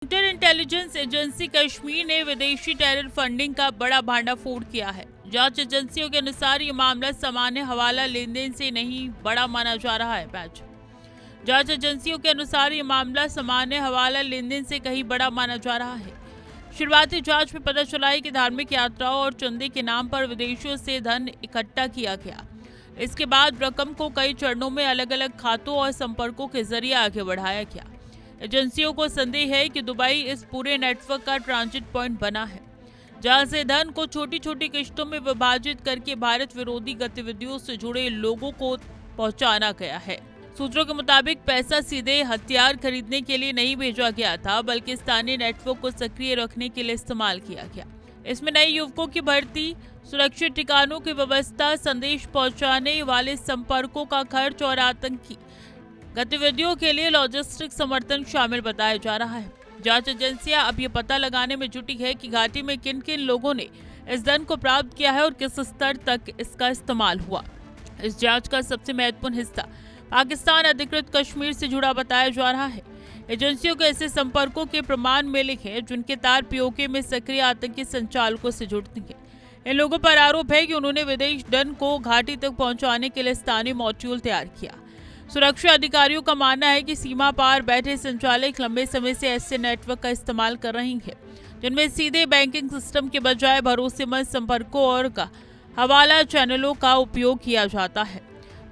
Inter intelligence agency Kashmir ने विदेशी terror funding का बड़ा भांडाफोड़ किया है। जांच एजेंसियों के अनुसार ये मामला सामान्य हवाला लेन देन से नहीं बड़ा माना जा रहा है। जांच एजेंसियों के अनुसार ये मामला सामान्य हवाला लेन देन से कहीं बड़ा माना जा रहा है। शुरुआती जांच में पता चला है कि धार्मिक यात्राओं और चंदे के नाम पर विदेशों से धन इकट्ठा किया गया। इसके बाद रकम को कई चरणों में अलग अलग खातों और संपर्कों के जरिए आगे बढ़ाया गया। एजेंसियों को संदेह है कि दुबई इस पूरे नेटवर्क का ट्रांजिट पॉइंट बना है, जहां से धन को छोटी छोटी किश्तों में विभाजित करके भारत विरोधी गतिविधियों से जुड़े लोगों को पहुंचाना गया है। सूत्रों के मुताबिक पैसा सीधे हथियार खरीदने के लिए नहीं भेजा गया था, बल्कि स्थानीय नेटवर्क को सक्रिय रखने के लिए इस्तेमाल किया गया। इसमें नए युवकों की भर्ती, सुरक्षित ठिकानों की व्यवस्था, संदेश पहुंचाने वाले संपर्कों का खर्च और आतंकी गतिविधियों के लिए लॉजिस्टिक समर्थन शामिल बताया जा रहा है। जांच एजेंसियां अब ये पता लगाने में जुटी है कि घाटी में किन किन लोगों ने इस धन को प्राप्त किया है और किस स्तर तक इसका इस्तेमाल हुआ। इस जांच का सबसे महत्वपूर्ण हिस्सा पाकिस्तान अधिकृत कश्मीर से जुड़ा बताया जा रहा है। एजेंसियों को ऐसे संपर्कों के प्रमाण मिले हैं जिनके तार पीओके में सक्रिय आतंकी संचालकों से जुड़ते हैं। इन लोगों पर आरोप है कि उन्होंने विदेश धन को घाटी तक पहुंचाने के लिए स्थानीय मॉड्यूल तैयार किया। सुरक्षा अधिकारियों का मानना है कि सीमा पार बैठे संचालक लंबे समय से ऐसे नेटवर्क का इस्तेमाल कर रही हैं, जिनमें सीधे बैंकिंग सिस्टम के बजाय भरोसेमंद संपर्कों और हवाला चैनलों का उपयोग किया जाता है।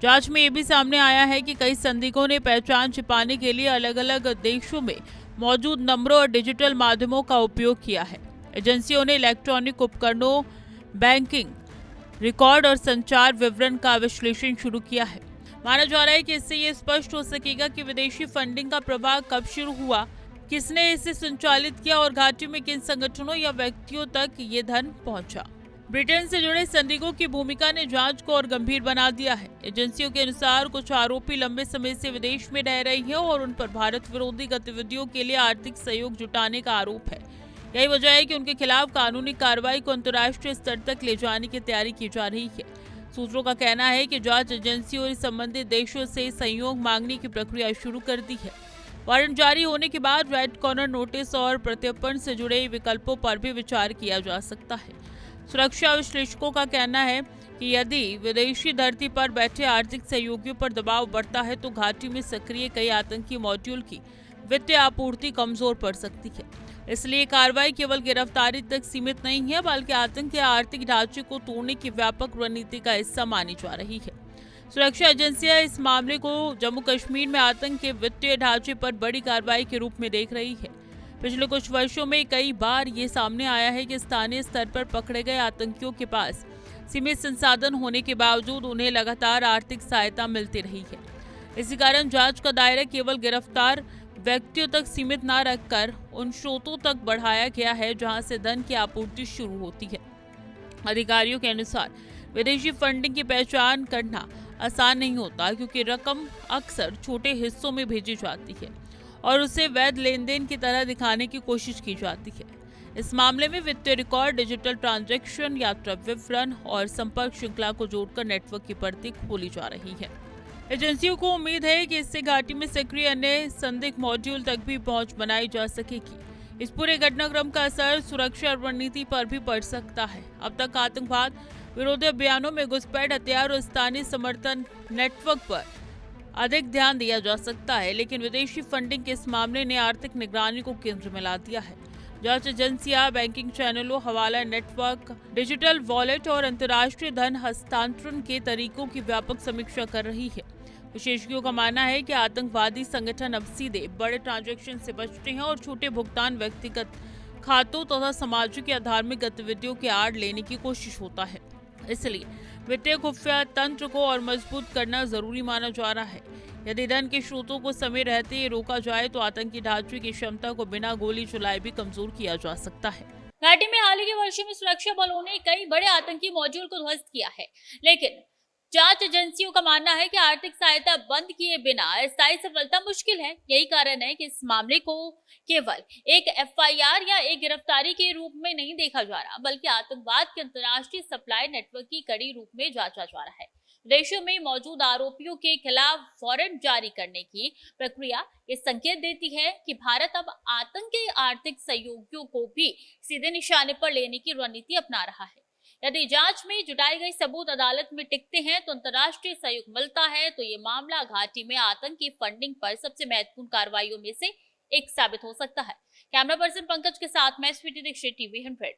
जांच में ये भी सामने आया है कि कई संदिग्धों ने पहचान छिपाने के लिए अलग अलग देशों में मौजूद नंबरों और डिजिटल माध्यमों का उपयोग किया है। एजेंसियों ने इलेक्ट्रॉनिक उपकरणों, बैंकिंग रिकॉर्ड और संचार विवरण का विश्लेषण शुरू किया है। माना जा रहा है कि इससे ये स्पष्ट हो सकेगा कि विदेशी फंडिंग का प्रवाह कब शुरू हुआ, किसने इसे संचालित किया और घाटी में किन संगठनों या व्यक्तियों तक ये धन पहुंचा। ब्रिटेन से जुड़े संदिग्धों की भूमिका ने जांच को और गंभीर बना दिया है। एजेंसियों के अनुसार कुछ आरोपी लंबे समय से विदेश में रह रहे हैं और उन पर भारत विरोधी गतिविधियों के लिए आर्थिक सहयोग जुटाने का आरोप है। यही वजह है कि उनके खिलाफ कानूनी कार्रवाई को अंतर्राष्ट्रीय स्तर तक ले जाने की तैयारी की जा रही है। सूत्रों का कहना है कि जांच एजेंसियों ने संबंधित देशों से सहयोग मांगने की प्रक्रिया शुरू कर दी है। वारंट जारी होने के बाद रेड कॉर्नर नोटिस और प्रत्यर्पण से जुड़े विकल्पों पर भी विचार किया जा सकता है। सुरक्षा विश्लेषकों का कहना है कि यदि विदेशी धरती पर बैठे आर्थिक सहयोगियों पर दबाव बढ़ता है तो घाटी में सक्रिय कई आतंकी मॉड्यूल की वित्तीय आपूर्ति कमजोर पड़ सकती है। इसलिए कार्रवाई केवल गिरफ्तारी तक सीमित नहीं है, बल्कि आतंक या आर्थिक ढांचे को तोड़ने की व्यापक रणनीति का हिस्सा मानी जा रही है। सुरक्षा एजेंसियां इस मामले को जम्मू कश्मीर में आतंक के वित्तीय ढांचे पर बड़ी कार्रवाई के रूप में देख रही है। पिछले कुछ वर्षों में कई बार ये सामने आया है कि स्थानीय स्तर पर पकड़े गए आतंकियों के पास सीमित संसाधन होने के बावजूद उन्हें लगातार आर्थिक सहायता मिलती रही है। इसी कारण जांच का दायरा केवल गिरफ्तार व्यक्तियों तक सीमित न रखकर उन स्रोतों तक बढ़ाया गया है जहां से धन की आपूर्ति शुरू होती है। अधिकारियों के अनुसार विदेशी फंडिंग की पहचान करना आसान नहीं होता, क्योंकि रकम अक्सर छोटे हिस्सों में भेजी जाती है और उसे वैध लेन देन की तरह दिखाने की कोशिश की जाती है। इस मामले में वित्तीय रिकॉर्ड, डिजिटल ट्रांजैक्शन, यात्रा विवरण और संपर्क श्रृंखला को जोड़कर नेटवर्क की परतें खोली जा रही है। एजेंसियों को उम्मीद है कि इससे घाटी में सक्रिय अन्य संदिग्ध मॉड्यूल तक भी पहुंच बनाई जा सकेगी। इस पूरे घटनाक्रम का असर सुरक्षा रणनीति पर भी पड़ सकता है। अब तक आतंकवाद विरोधी अभियानों में घुसपैठ, हथियार और स्थानीय समर्थन नेटवर्क पर अधिक ध्यान दिया जा सकता है, लेकिन विदेशी फंडिंग के इस मामले ने आर्थिक निगरानी को केंद्र में ला दिया है। जांच एजेंसियां बैंकिंग चैनलों, हवाला नेटवर्क, डिजिटल वॉलेट और अंतर्राष्ट्रीय धन हस्तांतरण के तरीकों की व्यापक समीक्षा कर रही है। विशेषज्ञों का मानना है कि आतंकवादी संगठन अब सीधे बड़े ट्रांजैक्शन से बचते हैं और छोटे भुगतान व्यक्तिगत खातों तथा सामाजिक या धार्मिक गतिविधियों के आड़ लेने की कोशिश होता है। इसलिए वित्तीय खुफिया तंत्र को और मजबूत करना जरूरी माना जा रहा है। यदि धन के स्रोतों को समय रहते ही रोका जाए तो आतंकी ढांचे की क्षमता को बिना गोली चलाए भी कमजोर किया जा सकता है। घाटी में हाल ही के वर्षों में सुरक्षा बलों ने कई बड़े आतंकी मॉड्यूल को ध्वस्त किया है, लेकिन जांच एजेंसियों का मानना है कि आर्थिक सहायता बंद किए बिना स्थायी सफलता मुश्किल है। यही कारण है कि इस मामले को केवल एक एफआईआर या एक गिरफ्तारी के रूप में नहीं देखा जा रहा, बल्कि आतंकवाद के अंतर्राष्ट्रीय सप्लाई नेटवर्क की कड़ी रूप में जांचा जा रहा है। विदेशों में मौजूद आरोपियों के खिलाफ वारंट जारी करने की प्रक्रिया ये संकेत देती है कि भारत अब आतंकी आर्थिक सहयोगियों को भी सीधे निशाने पर लेने की रणनीति अपना रहा है। यदि जांच में जुटाए गए सबूत अदालत में टिकते हैं तो अंतर्राष्ट्रीय सहयोग मिलता है, तो ये मामला घाटी में आतंकी फंडिंग पर सबसे महत्वपूर्ण कार्रवाइयों में से एक साबित हो सकता है। कैमरा पर्सन पंकज के साथ मैं स्वीटी दीक्षित, टीवी 100।